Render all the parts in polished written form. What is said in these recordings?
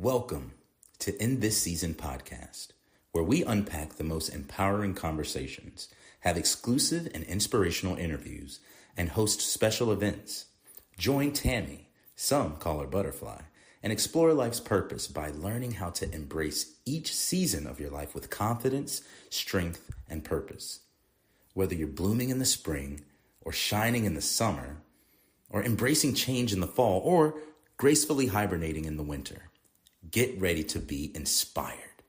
Welcome to In This Season podcast, where we unpack the most empowering conversations, have exclusive and inspirational interviews, and host special events. Join Tammy, some call her Butterfly, and explore life's purpose by learning how to embrace each season of your life with confidence, strength, and purpose. Whether you're blooming in the spring, or shining in the summer, or embracing change in the fall, or gracefully hibernating in the winter, get ready to be inspired.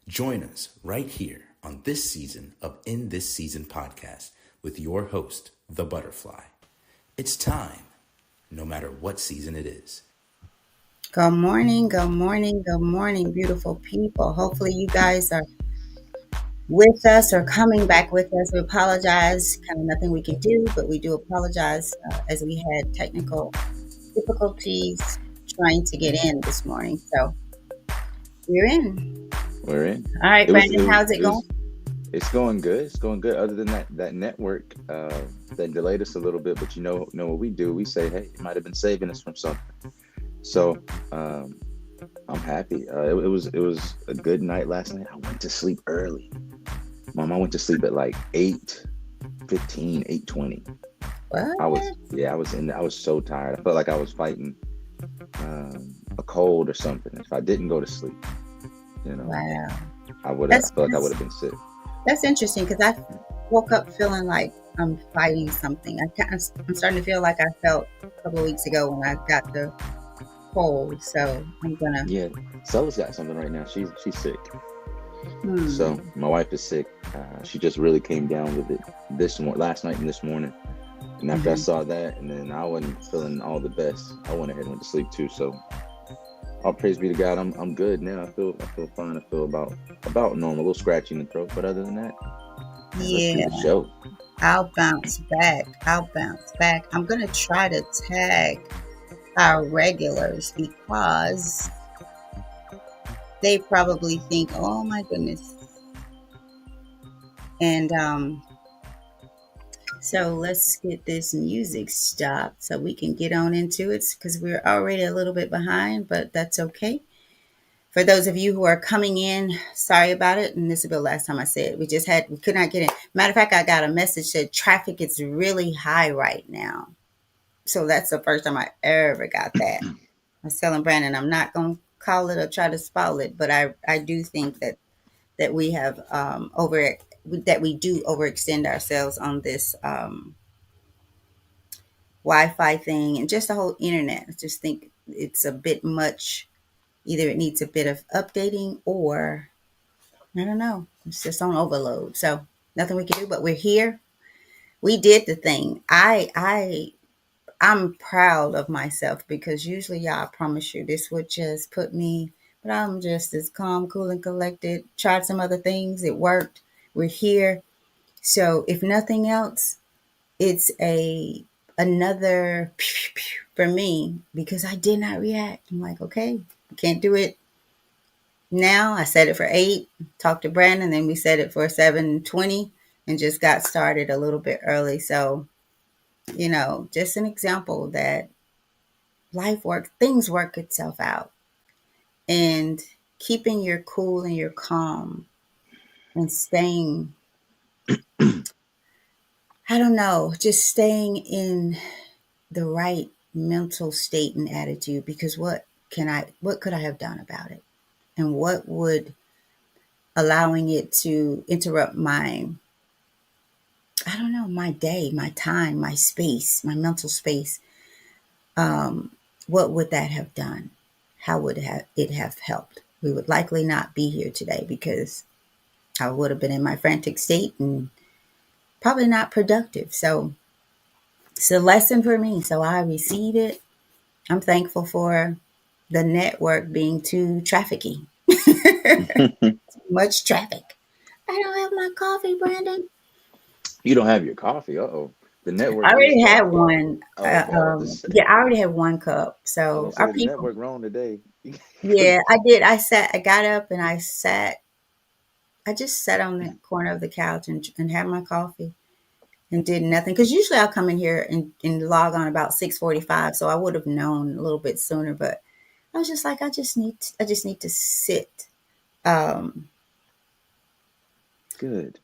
Join us right here on this season of In This Season podcast with your host, the Butterfly. It's time, no matter what season it is. Good morning, beautiful people. Hopefully, you guys are with us or coming back with us. We apologize, kind of nothing we can do, but we do apologize as we had technical difficulties trying to get in this morning. So, we're in. We're in. All right, Brandon, how's it going? It's going good. It's going good. Other than that network that delayed us a little bit, but you know what we do? We say, hey, it might have been saving us from something. So I'm happy. It was a good night last night. I went to sleep early. Mom, I went to sleep at like 8:15, 8:20. What? I was so tired. I felt like I was fighting a cold or something. If I didn't go to sleep, Wow. I felt like I would have been sick. That's interesting because I woke up feeling like I'm fighting something. I'm starting to feel like I felt a couple of weeks ago when I got the cold. So I'm gonna. Yeah, Stella's got something right now. She's sick. So my wife is sick. She just really came down with it last night and this morning. And after I saw that, and then I wasn't feeling all the best, I went ahead and went to sleep too. So all praise be to God. I'm good now. I feel fine. I feel about normal. A little scratchy in the throat, but other than that, yeah. Let's do the show. I'll bounce back. I'm gonna try to tag our regulars because they probably think, oh my goodness. And so let's get this music stopped so we can get on into it because we're already a little bit behind, but that's okay. For those of you who are coming in, sorry about it. And this will be the last time I said it. We could not get in. Matter of fact, I got a message that traffic is really high right now. So that's the first time I ever got that. I was telling Brandon, I'm not going to call it or try to spoil it, but I do think that we have that we do overextend ourselves on this Wi-Fi thing and just the whole internet. I just think it's a bit much. Either it needs a bit of updating or I don't know. It's just on overload. So nothing we can do, but we're here. We did the thing. I'm proud of myself because usually, y'all, I promise you, this would just put me, but I'm just as calm, cool, and collected. Tried some other things. It worked. We're here. So if nothing else, it's another for me because I did not react. I'm like, okay, can't do it now. I set it for 8, talked to Brandon, then we set it for 7:20 and just got started a little bit early. So, just an example that things work itself out. And keeping your cool and your calm and staying, I don't know, just staying in the right mental state and attitude because what could I have done about it? And what would allowing it to interrupt my day, my time, my space, my mental space. What would that have done? How would it have helped? We would likely not be here today because I would have been in my frantic state and probably not productive. So it's a lesson for me. So I receive it. I'm thankful for the network being too trafficky. Much traffic. I don't have my coffee, Brandon. You don't have your coffee. The network. I already had one. Okay. I already have 1 cup. So our the people. network wrong today. Yeah, I did. I got up and I just sat on the corner of the couch and had my coffee and did nothing. Because usually I'll come in here and log on about 6:45. So I would have known a little bit sooner. But I was just like, I just need to sit. Um, Good.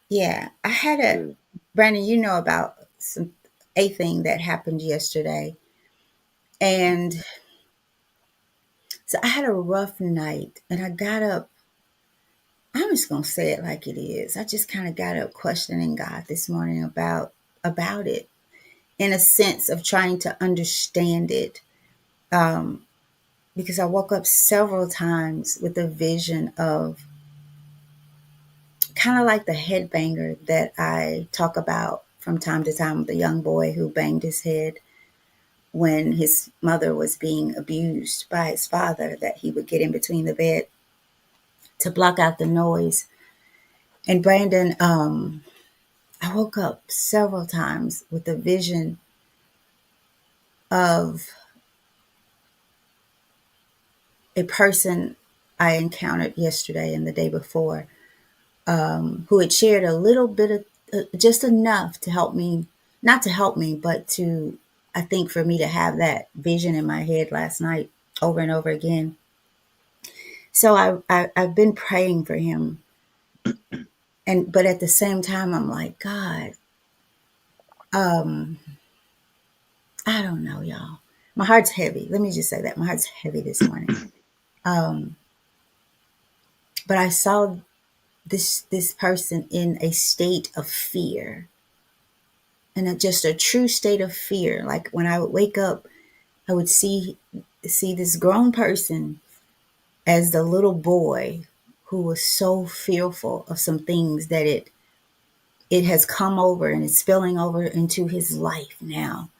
yeah, I had Good. Brandon, you know about a thing that happened yesterday. And so I had a rough night and I got up. I'm just going to say it like it is. I just kind of got up questioning God this morning about it in a sense of trying to understand it. Um, because I woke up several times with a vision of kind of like the headbanger that I talk about from time to time, with the young boy who banged his head when his mother was being abused by his father, that he would get in between the bed to block out the noise. And Brandon, I woke up several times with a vision of a person I encountered yesterday and the day before, who had shared a little bit of just enough to help me, not to help me, but to, I think, for me to have that vision in my head last night over and over again. So I've been praying for him. But at the same time, I'm like, God, um, I don't know, y'all. My heart's heavy. Let me just say that. My heart's heavy this morning. Um, but I saw this person in a state of fear, and just a true state of fear. Like when I would wake up, I would see this grown person as the little boy who was so fearful of some things that it has come over and it's spilling over into his life now,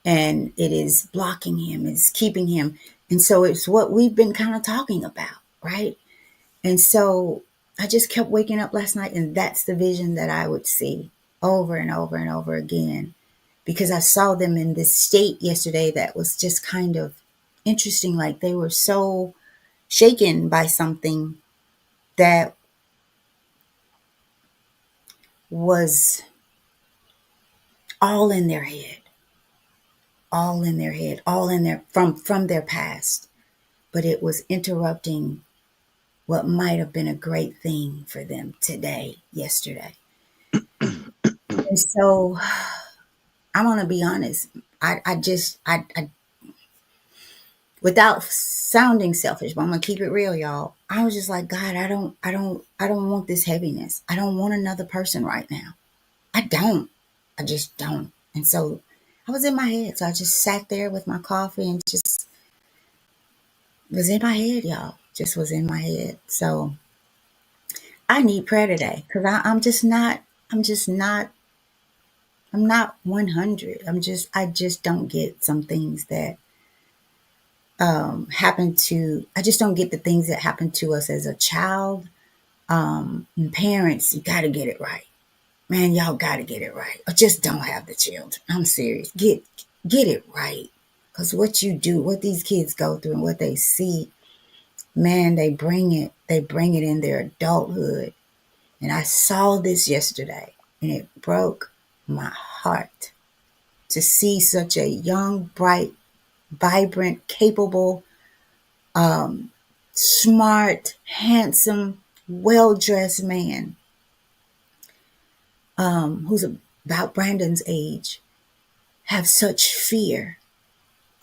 and it is blocking him, it's keeping him. And so it's what we've been kind of talking about, right? And so I just kept waking up last night, and that's the vision that I would see over and over and over again, because I saw them in this state yesterday that was just kind of interesting. Like they were so shaken by something that was all in their head, all in their head, all in their from their past, but it was interrupting what might have been a great thing for them today, yesterday. And so I'm gonna be honest. I without sounding selfish, but I'm gonna keep it real, y'all. I was just like, God, I don't want this heaviness. I don't want another person right now. I don't. I just don't. And so I was in my head. So I just sat there with my coffee and just was in my head, y'all. Just was in my head. So I need prayer today because I'm just not. I'm just not. I'm not 100. I just don't get some things that happen to, I just don't get the things that happen to us as a child. And parents, you got to get it right. Man, y'all got to get it right. Or just don't have the children. I'm serious. Get it right. Because what you do, what these kids go through and what they see, man, they bring it in their adulthood. And I saw this yesterday and it broke my heart to see such a young, bright, vibrant, capable, smart, handsome, well-dressed man, who's about Brandon's age, have such fear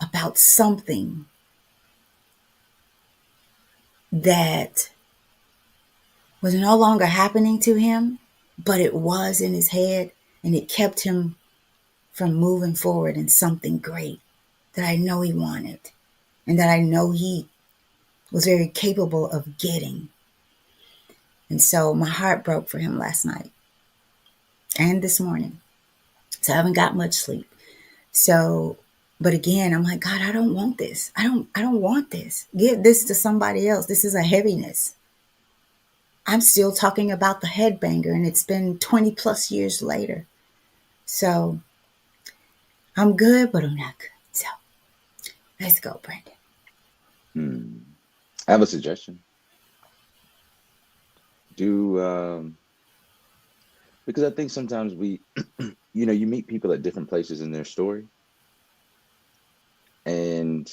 about something that was no longer happening to him, but it was in his head, and it kept him from moving forward in something great that I know he wanted and that I know he was very capable of getting. And so my heart broke for him last night and this morning. So I haven't got much sleep. So, but again, I'm like, God, I don't want this. I don't want this. Give this to somebody else. This is a heaviness. I'm still talking about the headbanger, and it's been 20 plus years later. So I'm good, but I'm not good. So let's go, Brandon. I have a suggestion. Do because I think sometimes we, you meet people at different places in their story, and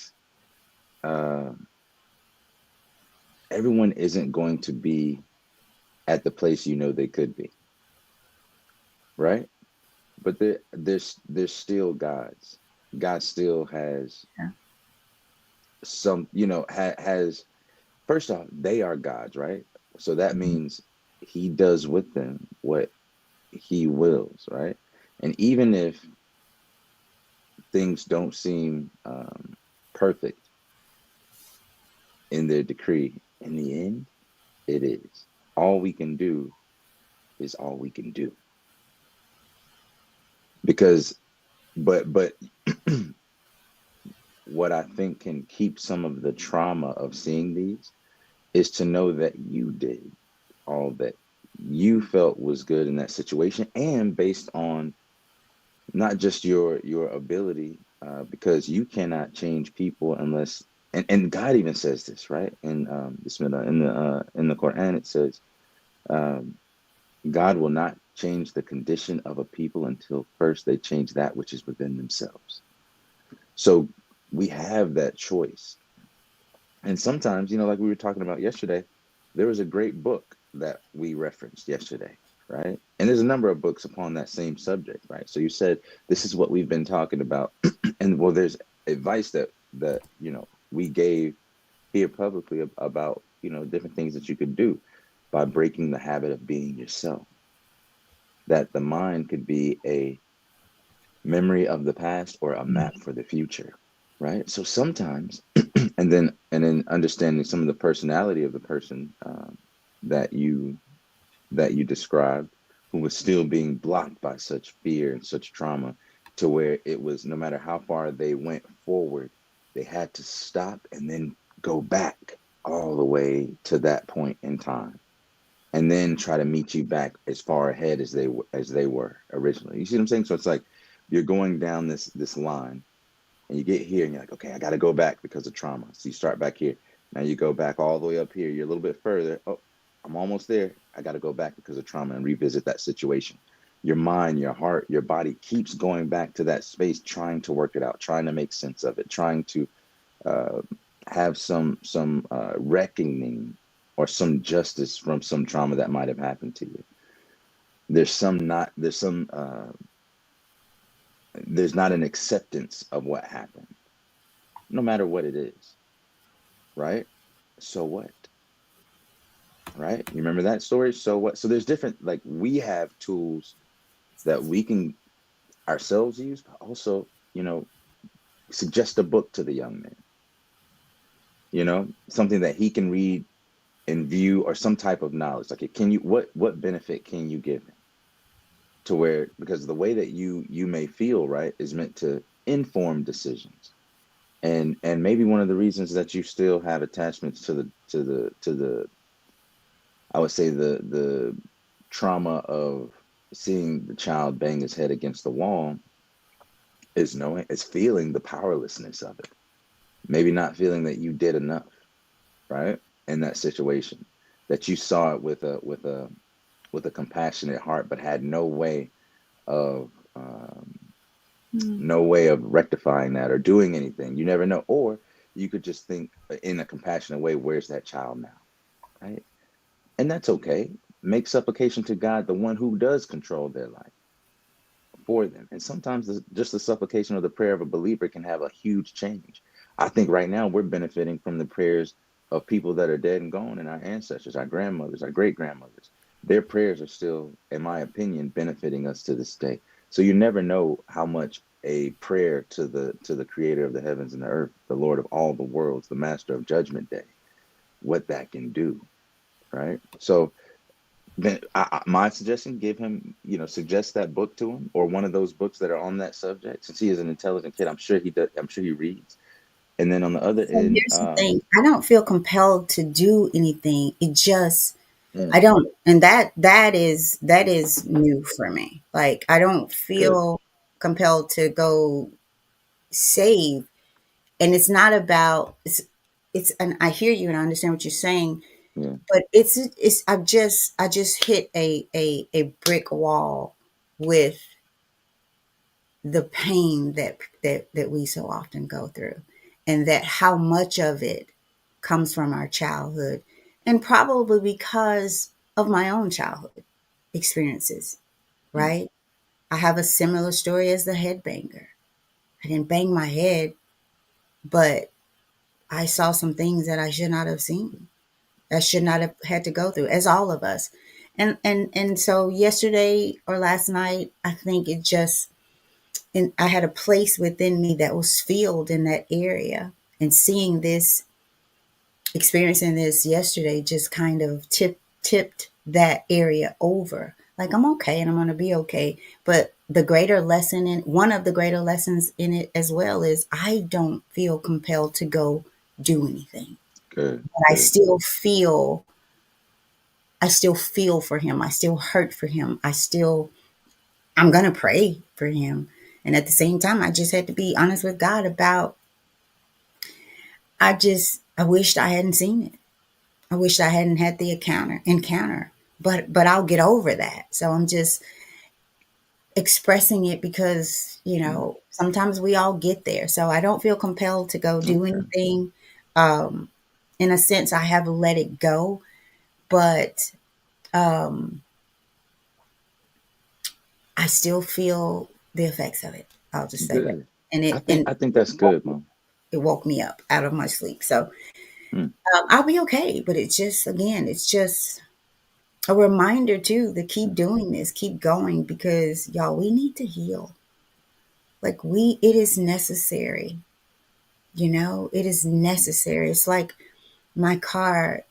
uh, everyone isn't going to be at the place they could be, right? But there's still gods. God still has Yeah. some, has first off, they are gods, right? So that means he does with them what he wills, right? And even if things don't seem perfect in their decree, in the end, it is. All we can do is all we can do. Because, but what I think can keep some of the trauma of seeing these is to know that you did all that you felt was good in that situation, and based on not just your ability, because you cannot change people unless, and God even says this, right? In Bismillah, in the Quran, it says, um, God will not change the condition of a people until first they change that which is within themselves. So we have that choice. And sometimes, like we were talking about yesterday, there was a great book that we referenced yesterday, right? And there's a number of books upon that same subject, right? So you said this is what we've been talking about, and well, there's advice that we gave here publicly about different things that you could do by breaking the habit of being yourself. That the mind could be a memory of the past or a map for the future, right? So sometimes, and then understanding some of the personality of the person that you described, who was still being blocked by such fear and such trauma, to where it was no matter how far they went forward, they had to stop and then go back all the way to that point in time, and then try to meet you back as far ahead as they were originally. You see what I'm saying? So it's like you're going down this line, and you get here and you're like, okay, I got to go back because of trauma. So you start back here. Now you go back all the way up here. You're a little bit further. Oh, I'm almost there. I got to go back because of trauma and revisit that situation. Your mind, your heart, your body keeps going back to that space, trying to work it out, trying to make sense of it, trying to uh, have some reckoning or some justice from some trauma that might have happened to you. There's not an acceptance of what happened, no matter what it is, right? So what? Right? You remember that story? So what? So there's different, like, we have tools that we can ourselves use, but also, suggest a book to the young man, something that he can read and view, or some type of knowledge. Like, can you, what benefit can you give him, to where, because the way that you may feel, right, is meant to inform decisions. And maybe one of the reasons that you still have attachments to the I would say the trauma of seeing the child bang his head against the wall is feeling the powerlessness of it. Maybe not feeling that you did enough, right? In that situation, that you saw it with a compassionate heart, but had of no way of rectifying that or doing anything. You never know. Or you could just think in a compassionate way, where's that child now? Right? And that's okay. Make supplication to God, the one who does control their life, for them. And sometimes just the supplication or the prayer of a believer can have a huge change. I think right now we're benefiting from the prayers of people that are dead and gone, and our ancestors, our grandmothers, our great grandmothers. Their prayers are still, in my opinion, benefiting us to this day. So you never know how much a prayer to the creator of the heavens and the earth, the Lord of all the worlds, the master of judgment day, what that can do, right? So then my suggestion, give him, suggest that book to him, or one of those books that are on that subject, since he is an intelligent kid. I'm sure he does. I'm sure he reads. And then on the other So end, here's the thing. I don't feel compelled to do anything. It just mm, I don't, and that is new for me. Like, I don't good. feel compelled to go save. And it's not about it's and I hear you and I understand what you're saying, Yeah. but it's I just hit a brick wall with the pain that we so often go through. and that how much of it comes from our childhood, and probably because of my own childhood experiences, Mm. right? I have a similar story as the headbanger. I didn't bang my head, but I saw some things that I should not have seen. I should not have had to go through, as all of us. And so yesterday or last night, I think it just, and I had a place within me that was filled in that area. And seeing this, experiencing this yesterday, just kind of tipped that area over. Like, I'm okay and I'm going to be okay. But the greater lesson, in one of the greater lessons in it as well, is I don't feel compelled to go do anything. Good, But good. I still feel for him. I still hurt for him. I'm going to pray for him. And at the same time, I just had to be honest with God about, I wished I hadn't seen it. I wish I hadn't had the encounter. But I'll get over that. So I'm just expressing it because, Mm. sometimes we all get there. So I don't feel compelled to go do Okay. anything. Um, in a sense, I have let it go, but um, I still feel the effects of it. I'll just say that. Good. And I it think and I think that's good, Mom. it woke me up out of my sleep. So Mm. I'll be okay. But it's just, again, it's just a reminder too to keep doing this, keep going, because y'all, we need to heal. Like, it is necessary. It is necessary. It's like my car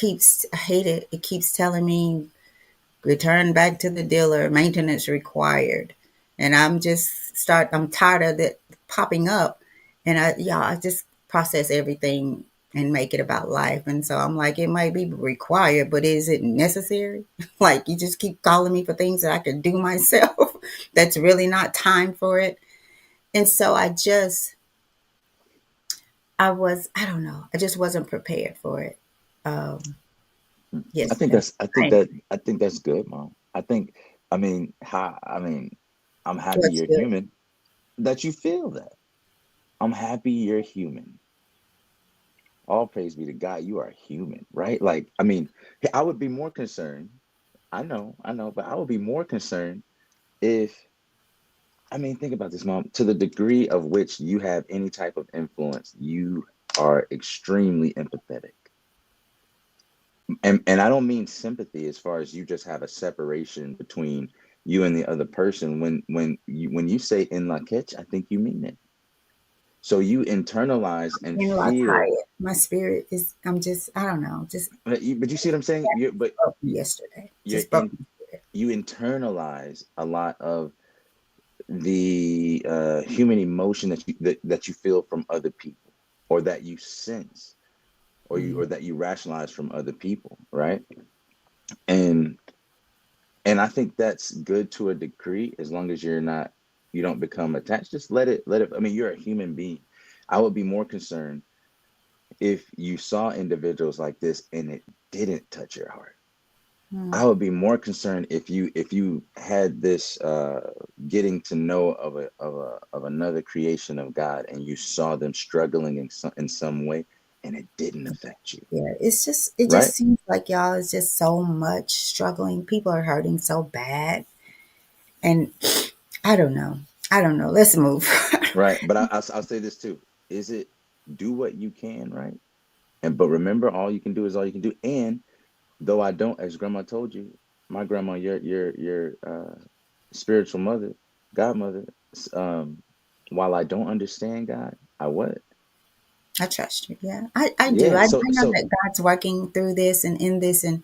I hate it. It keeps telling me return back to the dealer, maintenance required. And I'm tired of it popping up. And I just process everything and make it about life. And so I'm like, it might be required, but is it necessary? Like, you just keep calling me for things that I can do myself. That's really not time for it. And so I don't know, I just wasn't prepared for it. Um, Mm. Yesterday. I think that's good, Mom. I'm happy What's you're good? human, that you feel that. I'm happy you're human. All praise be to God, you are human, right? Like, I would be more concerned. I know, but I would be more concerned if, think about this, Mom. To the degree of which you have any type of influence, you are extremely empathetic. And I don't mean sympathy as far as you just have a separation between you and the other person. When you say in la catch, I think you mean it. So you internalize and In like feel, tired. My spirit is. I don't know. Just but you see what I'm saying? broke me yesterday. You're Just broke in my spirit. you internalize a lot of the human emotion that you feel from other people, or that you sense, or Mm. that you rationalize from other people, right? And I think that's good to a degree, as long as you don't become attached. Just let it. You're a human being. I would be more concerned if you saw individuals like this and it didn't touch your heart. I Mm. would be more concerned if you had this getting to know of another creation of God, and you saw them struggling in some way, and it didn't affect you, Yeah, it just right? seems like, y'all, it's just so much struggling. People are hurting so bad, and I don't know. I don't know. Let's move. Right. But I'll say this too: is it, do what you can, right? But remember, all you can do is all you can do. And though I don't, as Grandma told you, my grandma, your spiritual mother, godmother, um, while I don't understand God, I what? I trust you. Yeah, I do. Yeah. I know So that God's working through this and in this, and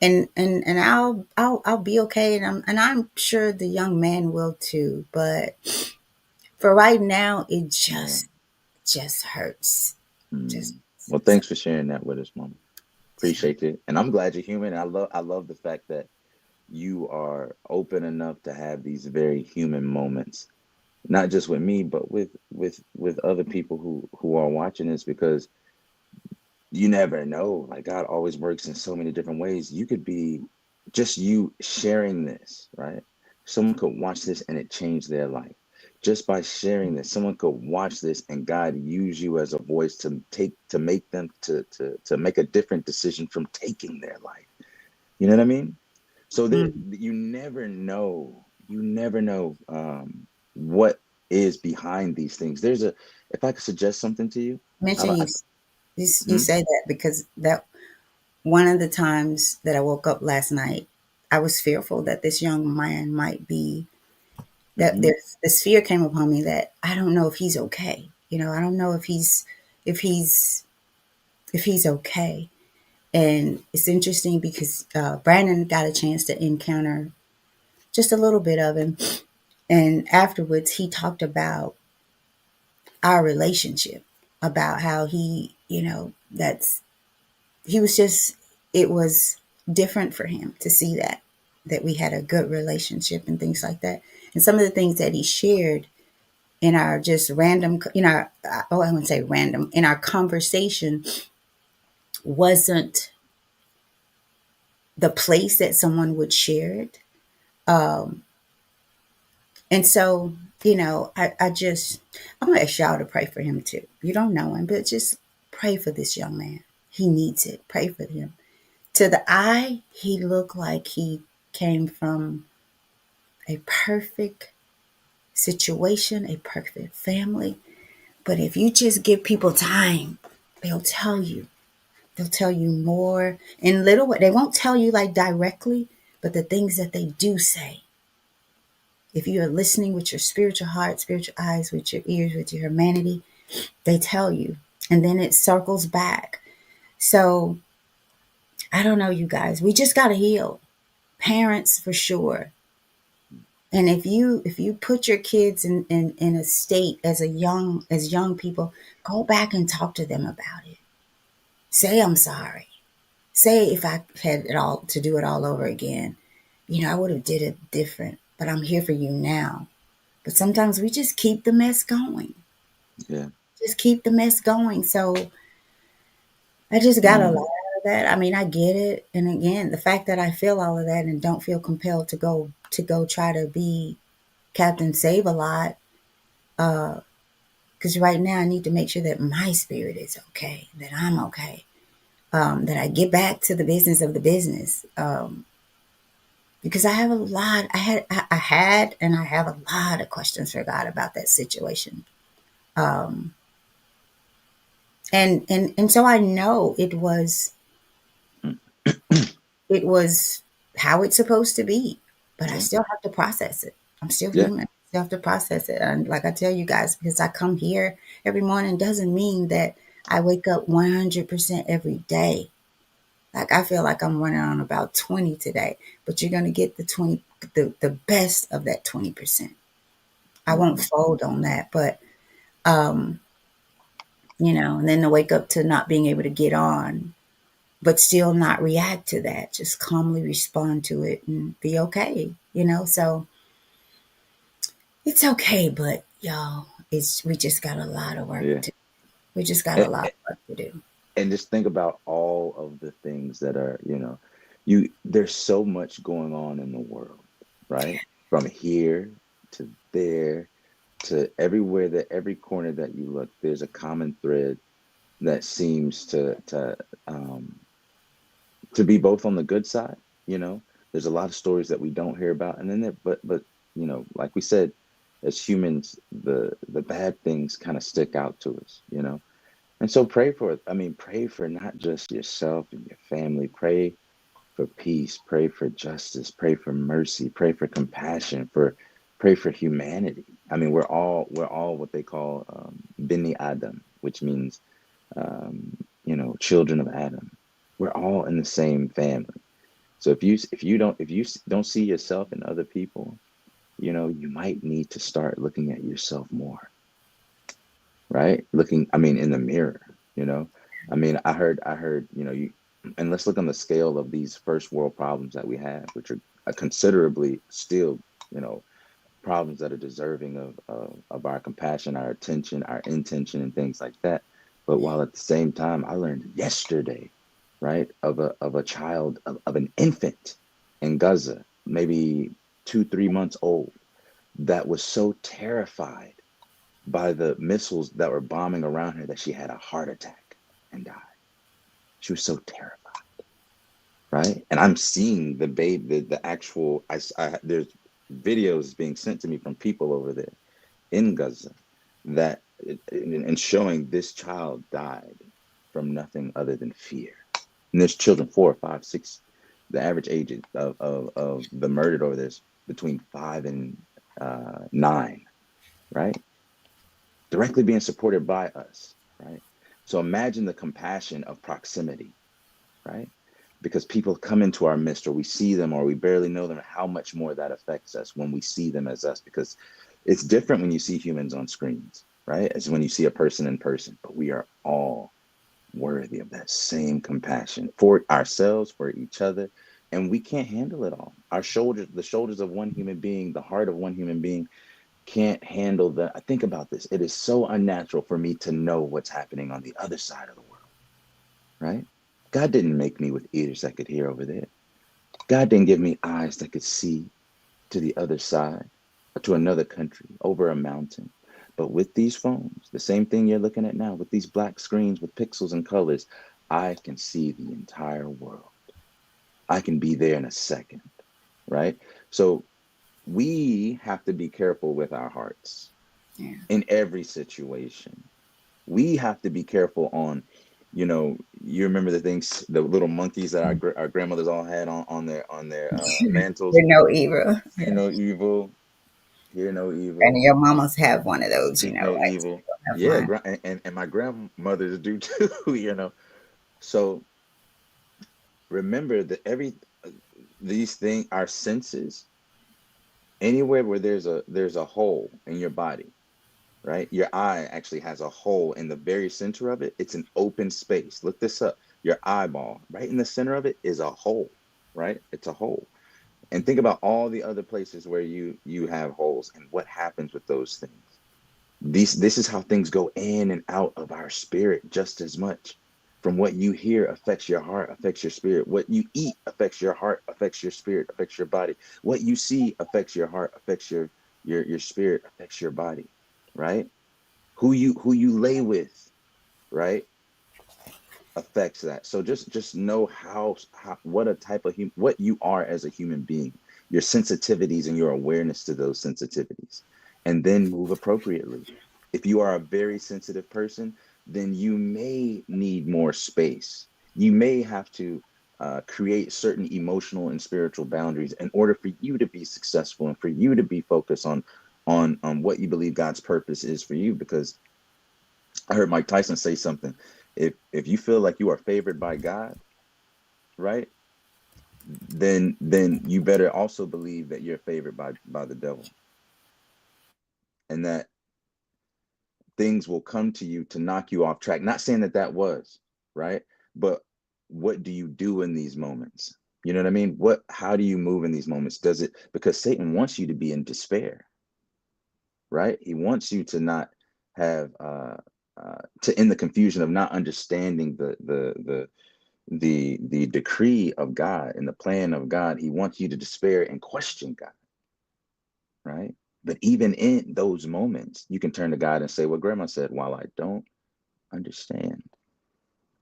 I'll be okay, and I'm sure the young man will too. But for right now, it yeah. just hurts. Just Mm. Well, thanks for sharing that with us, Mama. Appreciate it. And I'm glad you're human. I love the fact that you are open enough to have these very human moments, not just with me, but with other people who are watching this, because you never know. Like, God always works in so many different ways. You could be just you sharing this, right? Someone could watch this and it changed their life. just by sharing this, someone could watch this and God use you as a voice to make them to make a different decision from taking their life. You know what I mean? So that Mm. you never know what is behind these things. If I could suggest something to you, I Mention don't, I, you hmm? say that because that one of the times that I woke up last night, I was fearful that this young man might be that Hmm. this fear came upon me that I don't know if he's okay. I don't know if he's if he's okay. And it's interesting because Brandon got a chance to encounter just a little bit of him, and afterwards he talked about our relationship, about how that's he was just it was different for him to see that we had a good relationship and things like that. And some of the things that he shared in our just random, oh, I wouldn't say random, in our conversation wasn't the place that someone would share it. Um, and so, I'm going to ask y'all to pray for him too. You don't know him, but just pray for this young man. He needs it. Pray for him. To the eye, he looked like he came from a perfect situation, a perfect family. But if you just give people time, they'll tell you. They'll tell you more in little way. They won't tell you like directly, but the things that they do say. If you are listening with your spiritual heart, spiritual eyes, with your ears, with your humanity, they tell you. And then it circles back. So I don't know, you guys. We just gotta heal. Parents for sure. And if you put your kids in a state as young people, go back and talk to them about it. Say I'm sorry. Say if I had it all to do it all over again, I would have did it different. But I'm here for you now. But sometimes we just keep the mess going. Yeah. Just keep the mess going. So I just got a lot Mm, out of that. I mean, I get it. And again, the fact that I feel all of that and don't feel compelled to go try to be Captain Save a Lot. Because right now I need to make sure that my spirit is okay, that I'm okay, that I get back to the business of the business. Because I have a lot, and I have a lot of questions for God about that situation. Um, and so I know mm. it was how it's supposed to be, but I Yeah. still have to process it. I'm still Yeah. human. I still have to process it. And like I tell you guys, because I come here every morning doesn't mean that I wake up 100% every day. Like I feel like I'm running on about 20 today, but you're going to get the best of that 20%. I won't Hmm. fold on that, but um, and then to wake up to not being able to get on, but still not react to that, just calmly respond to it and be okay. So it's okay, but y'all, we just got a lot of work Yeah. to we just got a And, lot of work to do. and just think about all of the things that are, there's so much going on in the world, right? From here to there to everywhere, that every corner that you look, there's a common thread that seems um to be both on the good side. you know there's a lot of stories that we don't hear about, and then but like we said, as humans, the bad things kind of stick out to us. And so pray for not just yourself and your family. Pray for peace, pray for justice, pray for mercy, pray for compassion, pray for humanity. We're all what they call bini Adam, which means children of Adam. We're all in the same family. So if you don't see yourself in other people, you might need to start looking at yourself more, right? In the mirror. I heard, and let's look on the scale of these first world problems that we have, which are considerably still, you know, problems that are deserving of our compassion, our attention, our intention, and things like that. But while at the same time, I learned yesterday, right, of a child, of an infant in Gaza, maybe 2, 3 months old, that was so terrified by the missiles that were bombing around her that she had a heart attack and died. She was so terrified, right? And I'm seeing the babe, the actual. There's videos being sent to me from people over there in Gaza that and showing this child died from nothing other than fear. And there's children 4, 5, 6. The average age of the murdered over there is between 5 and 9, right? Directly being supported by us, right? So imagine the compassion of proximity, right? Because people come into our midst, or we see them, or we barely know them, how much more that affects us when we see them as us. Because it's different when you see humans on screens, right? As when you see a person in person. But we are all worthy of that same compassion for ourselves, for each other. And we can't handle it all. Our shoulders, the shoulders of one human being, the heart of one human being can't handle that. I think about this. It is so unnatural for me to know what's happening on the other side of the world, right? God didn't make me with ears that could hear over there. God didn't give me eyes that could see to the other side, or to another country, over a mountain. But with these phones, the same thing you're looking at now, with these black screens with pixels and colors, I can see the entire world. I can be there in a second, right? So we have to be careful with our hearts Yeah. in every situation. We have to be careful on, you remember the things, the little monkeys that our grandmothers all had on their mantles. You're no evil. Say no evil, hear no And evil, your mamas have one of those, speak no like evil. I have Yeah, mine. and my grandmothers do too. So remember that these things, our senses, anywhere where there's a hole in your body, right? Your eye actually has a hole in the very center of it. It's an open space. Look this up. Your eyeball, right in the center of it, is a hole, right? It's a hole. And think about all the other places where you have holes and what happens with those things. This is how things go in and out of our spirit just as much. From what you hear affects your heart, affects your spirit. What you eat affects your heart, affects your spirit, affects your body. What you see affects your heart, affects your spirit, affects your body, right? Who you lay with, right, affects that. So just know how what a type of what you are as a human being, your sensitivities and your awareness to those sensitivities, and then move appropriately. If you are a very sensitive person, then you may need more space. You may have to create certain emotional and spiritual boundaries in order for you to be successful and for you to be focused on what you believe God's purpose is for you. Because I heard Mike Tyson say something. If you feel like you are favored by God, right? Then you better also believe that you're favored by the devil, and that things will come to you to knock you off track. Not saying that was, right? But what do you do in these moments? You know what I mean? How do you move in these moments? Does it, because Satan wants you to be in despair, right? He wants you to not have to, in the confusion of not understanding the decree of God and the plan of God. He wants you to despair and question God, right? But even in those moments, you can turn to God and say what Grandma said: while I don't understand,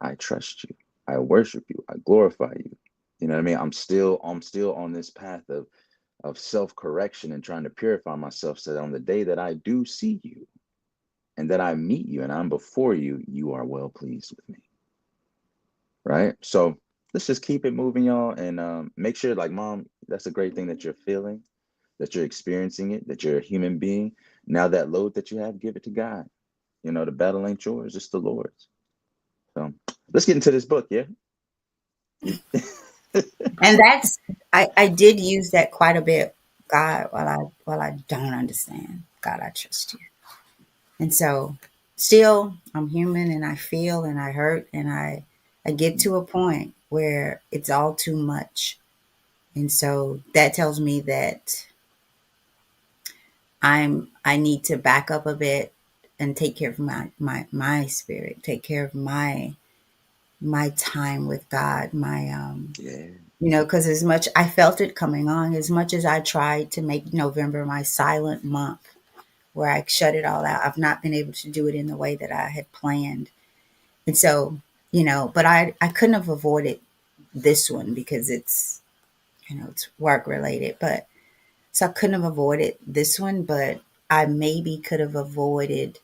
I trust you, I worship you, I glorify you. You know what I mean? I'm still on this path of self-correction and trying to purify myself, so that on the day that I do see you and that I meet you and I'm before you, you are well pleased with me. Right? So let's just keep it moving, y'all, and make sure, like, Mom, that's a great thing that you're feeling, that you're experiencing it, that you're a human being. Now that load that you have, give it to God. The battle ain't yours, it's the Lord's. So let's get into this book, yeah? And that's I did use that quite a bit. God, while I don't understand, God, I trust you. And so still I'm human and I feel and I hurt and I get to a point where it's all too much. And so that tells me that I need to back up a bit and take care of my spirit, take care of my time with God, my Yeah. Because as much I felt it coming on, as much as I tried to make November my silent month where I shut it all out, I've not been able to do it in the way that I had planned. And so, but I couldn't have avoided this one because it's work related. But so I couldn't have avoided this one, but I maybe could have avoided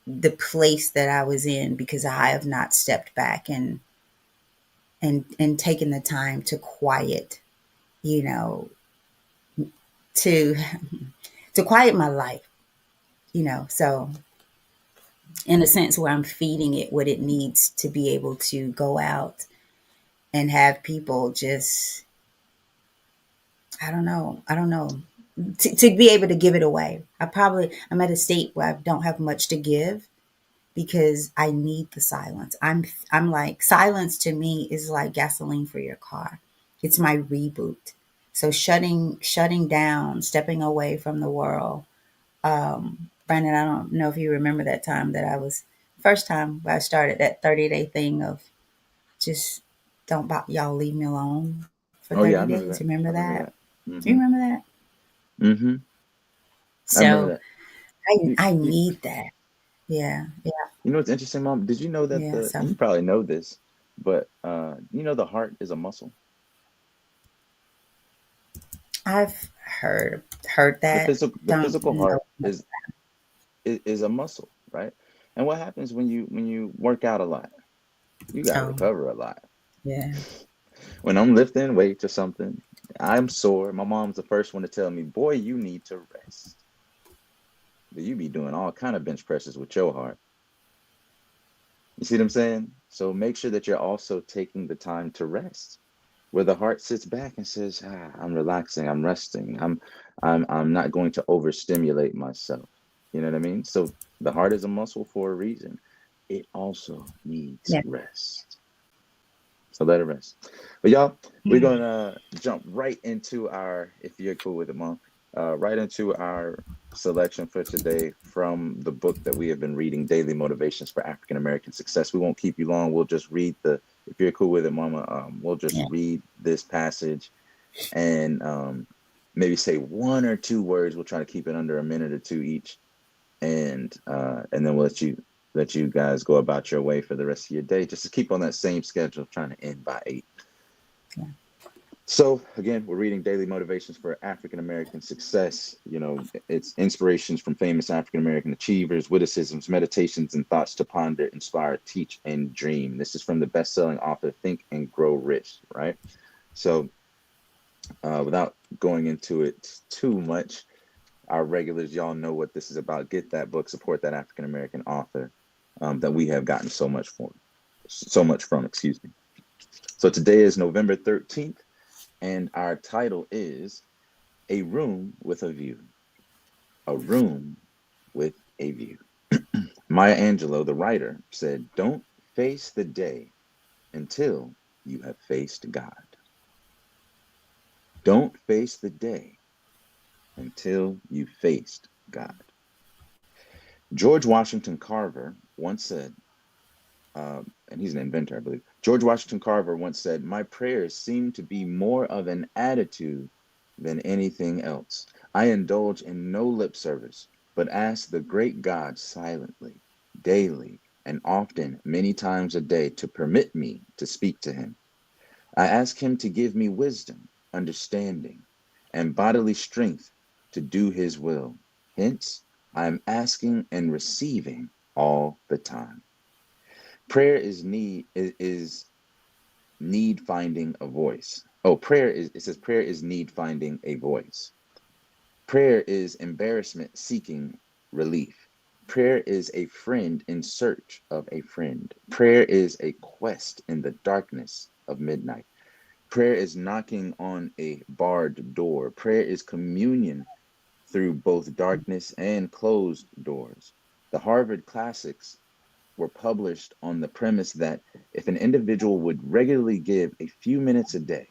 the place that I was in because I have not stepped back and taken the time to quiet, you know, to to quiet my life, So in a sense where I'm feeding it what it needs to be able to go out and have people just I don't know to be able to give it away. I'm at a state where I don't have much to give because I need the silence. I'm like silence to me is like gasoline for your car. It's my reboot. So shutting down, stepping away from the world. Brandon, I don't know if you remember that time that first time I started that 30-day thing of just y'all leave me alone for Oh yeah, 30 I remember days. that. Remember I remember that? that. Do you Mm-hmm. remember that? Mm-hmm. I remember So that. I You, I you, need that. Yeah. Yeah. you know what's interesting, Mom? Did you know that Yeah. So and you probably know this, but the heart is a muscle. I've heard The that. physical the Don't physical know. heart is a muscle, right? And what happens when you work out a lot? You got to Oh, recover a lot. yeah. When I'm lifting weights or something, I'm sore. My mom's the first one to tell me, "Boy, you need to rest." But you be doing all kind of bench presses with your heart. You see what I'm saying? So make sure that you're also taking the time to rest, where the heart sits back and says, "I'm relaxing, I'm resting, I'm not going to overstimulate myself." You know what I mean? So the heart is a muscle for a reason. It also needs Yeah. rest. So let it rest. But y'all, we're Mm. gonna jump right into if you're cool with it, Mom, right into our selection for today from the book that we have been reading, Daily Motivations for African American Success. We won't keep you long. We'll just read if you're cool with it, Mama, we'll just Yeah. read this passage and maybe say one or two words. We'll try to keep it under a minute or two each, and then we'll let you guys go about your way for the rest of your day. Just to keep on that same schedule, trying to end by 8. Yeah. So again, we're reading Daily Motivations for African American Success. It's inspirations from famous African American achievers, witticisms, meditations, and thoughts to ponder, inspire, teach, and dream. This is from the best-selling author Think and Grow Rich, right? So without going into it too much, our regulars, y'all know what this is about. Get that book, support that African American author that we have gotten so much from. Excuse me. So today is November 13th, and our title is A Room with a View. A Room with a View. Maya Angelou, the writer, said, "Don't face the day until you have faced God. Don't face the day until you faced God." George Washington Carver once said, and he's an inventor, I believe. George Washington Carver once said, "My prayers seem to be more of an attitude than anything else. I indulge in no lip service, but ask the great God silently, daily, and often, many times a day, to permit me to speak to him. I ask him to give me wisdom, understanding, and bodily strength to do his will. Hence, I am asking and receiving all the time." Prayer is need finding a voice. Oh, it says prayer is need finding a voice. Prayer is embarrassment seeking relief. Prayer is a friend in search of a friend. Prayer is a quest in the darkness of midnight. Prayer is knocking on a barred door. Prayer is communion through both darkness and closed doors. The Harvard Classics were published on the premise that if an individual would regularly give a few minutes a day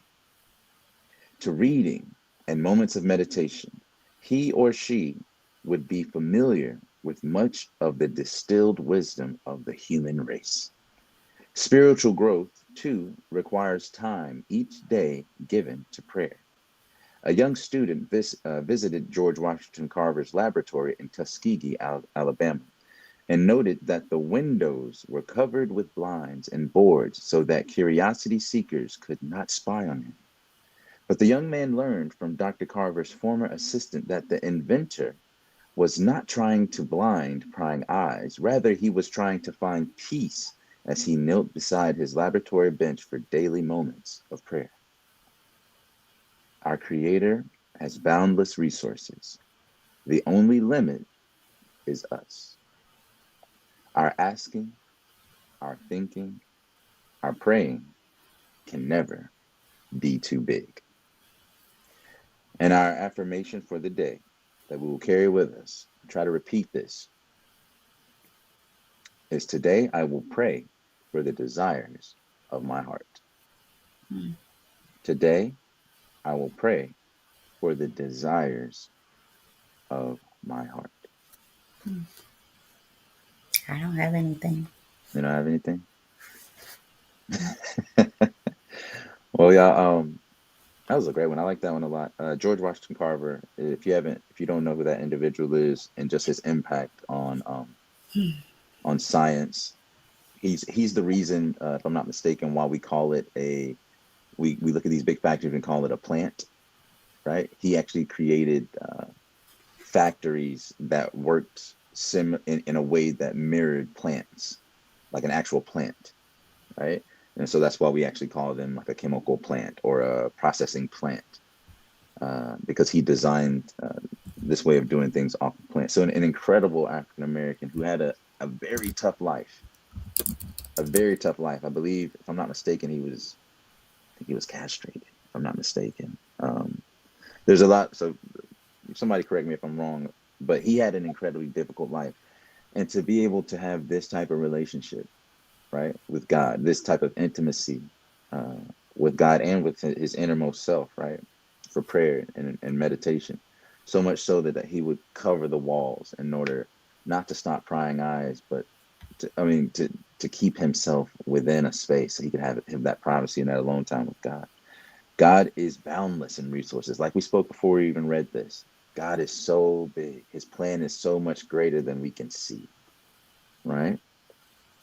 to reading and moments of meditation, he or she would be familiar with much of the distilled wisdom of the human race. Spiritual growth too, requires time each day given to prayer. A young student visited George Washington Carver's laboratory in Tuskegee, Alabama, and noted that the windows were covered with blinds and boards so that curiosity seekers could not spy on him. But the young man learned from Dr. Carver's former assistant that the inventor was not trying to blind prying eyes. Rather, he was trying to find peace as he knelt beside his laboratory bench for daily moments of prayer. Our Creator has boundless resources. The only limit is us. Our asking, our thinking, our praying can never be too big. And our affirmation for the day that we will carry with us, try to repeat this, is today I will pray for the desires of my heart. Mm. Today I will pray for the desires of my heart. Mm. I don't have anything. You don't have anything? Well, yeah, that was a great one. I like that one a lot. George Washington Carver. If you don't know who that individual is, and just his impact on science, he's the reason, if I'm not mistaken, why we call it we look at these big factories and call it a plant, right? He actually created factories that worked in a way that mirrored plants, like an actual plant, right? And so that's why we actually call them like a chemical plant or a processing plant, because he designed this way of doing things off the plant. So an incredible African American who had a very tough life, a very tough life. I believe, if I'm not mistaken, I think he was castrated, if I'm not mistaken. There's a lot. So somebody correct me if I'm wrong, but he had an incredibly difficult life. And to be able to have this type of relationship, right, with God, this type of intimacy uh, with God and with his innermost self, right, for prayer and meditation, so much so that he would cover the walls in order not to stop prying eyes, but to keep himself within a space so he could have that privacy and that alone time with God. God is boundless in resources. Like we spoke before we even read this, God is so big. His plan is so much greater than we can see, right?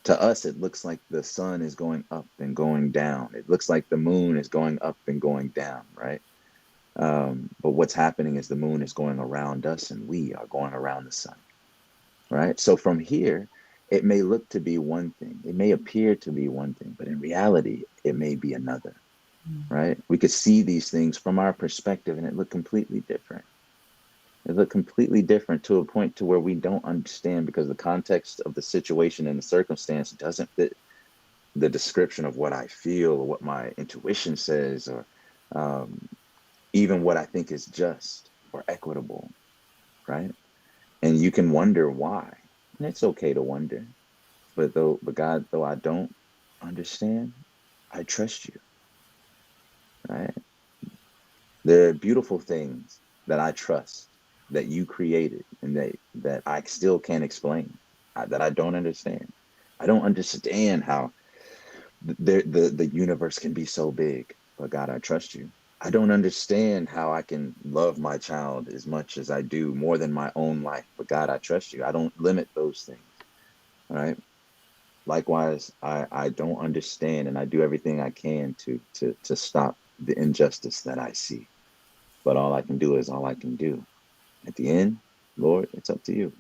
To us, it looks like the sun is going up and going down. It looks like the moon is going up and going down, right? But what's happening is the moon is going around us and we are going around the sun, right? So from here, it may look to be one thing. It may appear to be one thing, but in reality, it may be another, right? We could see these things from our perspective and it looked completely different. It looked completely different to a point to where we don't understand because the context of the situation and the circumstance doesn't fit the description of what I feel or what my intuition says or um, even what I think is just or equitable, right? And you can wonder why. And it's okay to wonder. But God, though I don't understand, I trust you, right? There are beautiful things that I trust that you created and that I still can't explain, that I don't understand. I don't understand how the universe can be so big, but God, I trust you. I don't understand how I can love my child as much as I do, more than my own life, but God, I trust you. I don't limit those things. All right. Likewise, I don't understand, and I do everything I can to stop the injustice that I see. But all I can do is all I can do. At the end, Lord, it's up to you.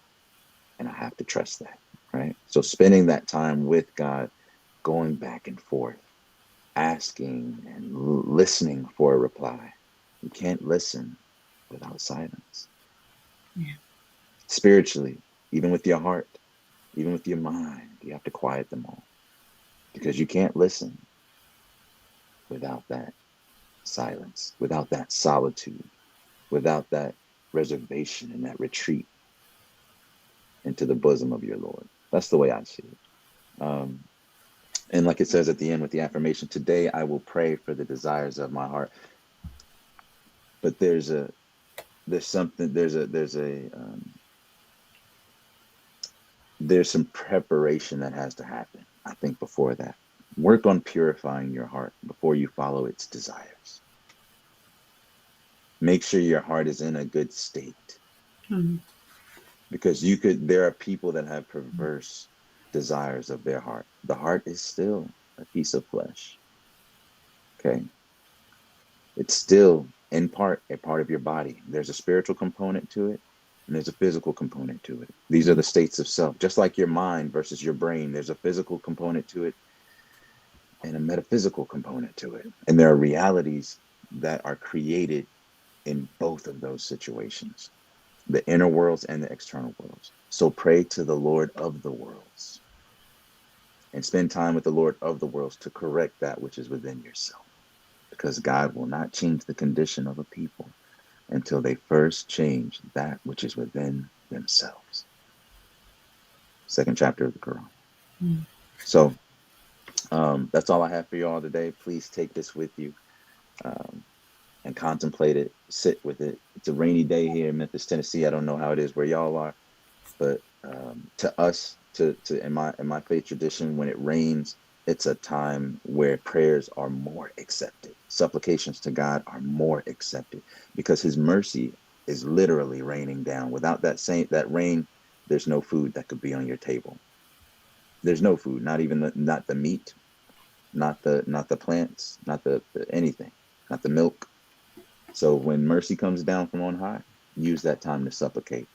And I have to trust that, right? So spending that time with God, going back and forth, asking and listening for a reply. You can't listen without silence. Yeah. Spiritually, even with your heart, even with your mind, you have to quiet them all because you can't listen without that silence, without that solitude, without that reservation and that retreat into the bosom of your Lord. That's the way I see it. And like it says at the end with the affirmation, today I will pray for the desires of my heart. But there's some preparation that has to happen, I think, before that. Work on purifying your heart before you follow its desires. Make sure your heart is in a good state, because there are people that have perverse desires of their heart. The heart is still a piece of flesh. Okay. It's still in part a part of your body. There's a spiritual component to it, and there's a physical component to it. These are the states of self. Just like your mind versus your brain, there's a physical component to it and a metaphysical component to it. And there are realities that are created in both of those situations, the inner worlds and the external worlds. So pray to the Lord of the worlds and spend time with the Lord of the worlds to correct that which is within yourself, because God will not change the condition of a people until they first change that which is within themselves. Second chapter of the Quran. So that's all I have for you all today. Please take this with you and contemplate it, sit with it. It's a rainy day here in Memphis, Tennessee. I don't know how it is where y'all are, but to us, in my faith tradition, when it rains, it's a time where prayers are more accepted. Supplications to God are more accepted, because his mercy is literally raining down. Without that rain, there's no food that could be on your table. There's no food, not even not the meat, not the plants, not the anything, not the milk. So when mercy comes down from on high, use that time to supplicate.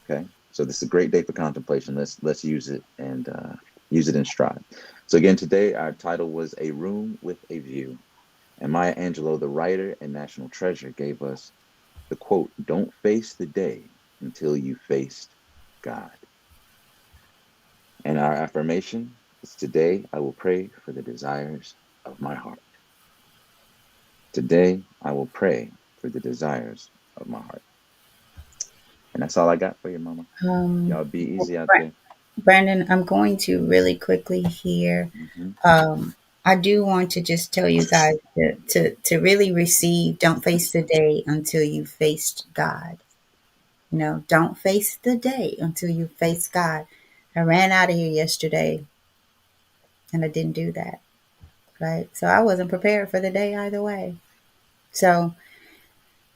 Okay. So this is a great day for contemplation. Let's use it and use it in stride. So again, today our title was A Room with a View. And Maya Angelou, the writer and national treasure, gave us the quote, "Don't face the day until you faced God." And our affirmation is, today I will pray for the desires of my heart. Today I will pray for the desires of my heart. And that's all I got for you, Mama. Y'all be easy out there. Brandon, I'm going to really quickly here. I do want to just tell you guys to really receive, don't face the day until you faced God. You know, don't face the day until you face God. I ran out of here yesterday and I didn't do that. Right. So I wasn't prepared for the day either way. So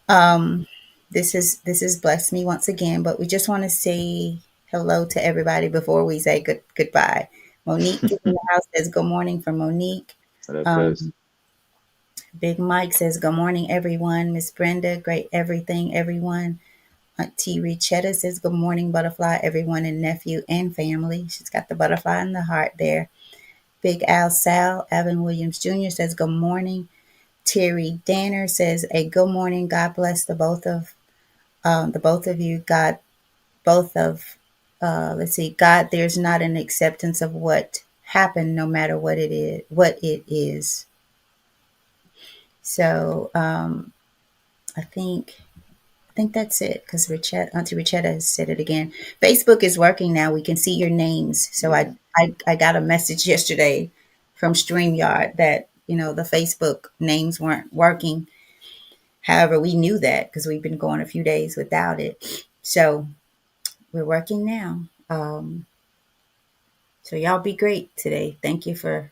um this has blessed me once again, but we just want to say hello to everybody before we say goodbye. Monique in the house says good morning from Monique. What up, cuz? Um, Big Mike says good morning, everyone. Miss Brenda, great everything, everyone. Aunt T. Richetta says good morning, butterfly, everyone, and nephew and family. She's got the butterfly in the heart there. Big Al Sal, Evan Williams Jr. says good morning. Terry Danner says a good morning. God bless the both of you. God, both of, let's see, God, there's not an acceptance of what happened, no matter what it is, So I think that's it, because Auntie Richetta has said it again. Facebook is working now. We can see your names. So Yeah. I got a message yesterday from StreamYard that, the Facebook names weren't working. However, we knew that because we've been going a few days without it. So we're working now. So y'all be great today. Thank you for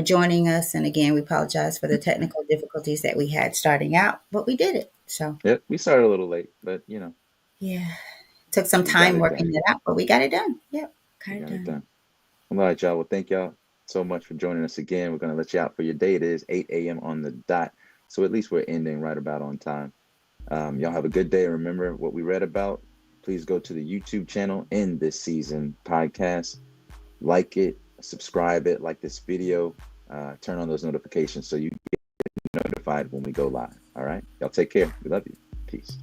joining us. And again, we apologize for the technical difficulties that we had starting out, but we did it. So Yep, we started a little late, but yeah, took some we got time it working done. it out, but we got it done. Yep, got We it got it done. done. All right, y'all. Well, thank y'all so much for joining us again. We're gonna let you out for your day. It is 8 a.m. on the dot, so at least we're ending right about on time. Y'all have a good day. Remember what we read about. Please go to the YouTube channel in this season podcast. Like it, subscribe it, like this video, turn on those notifications so you get notified when we go live. All right, y'all take care. We love you. Peace.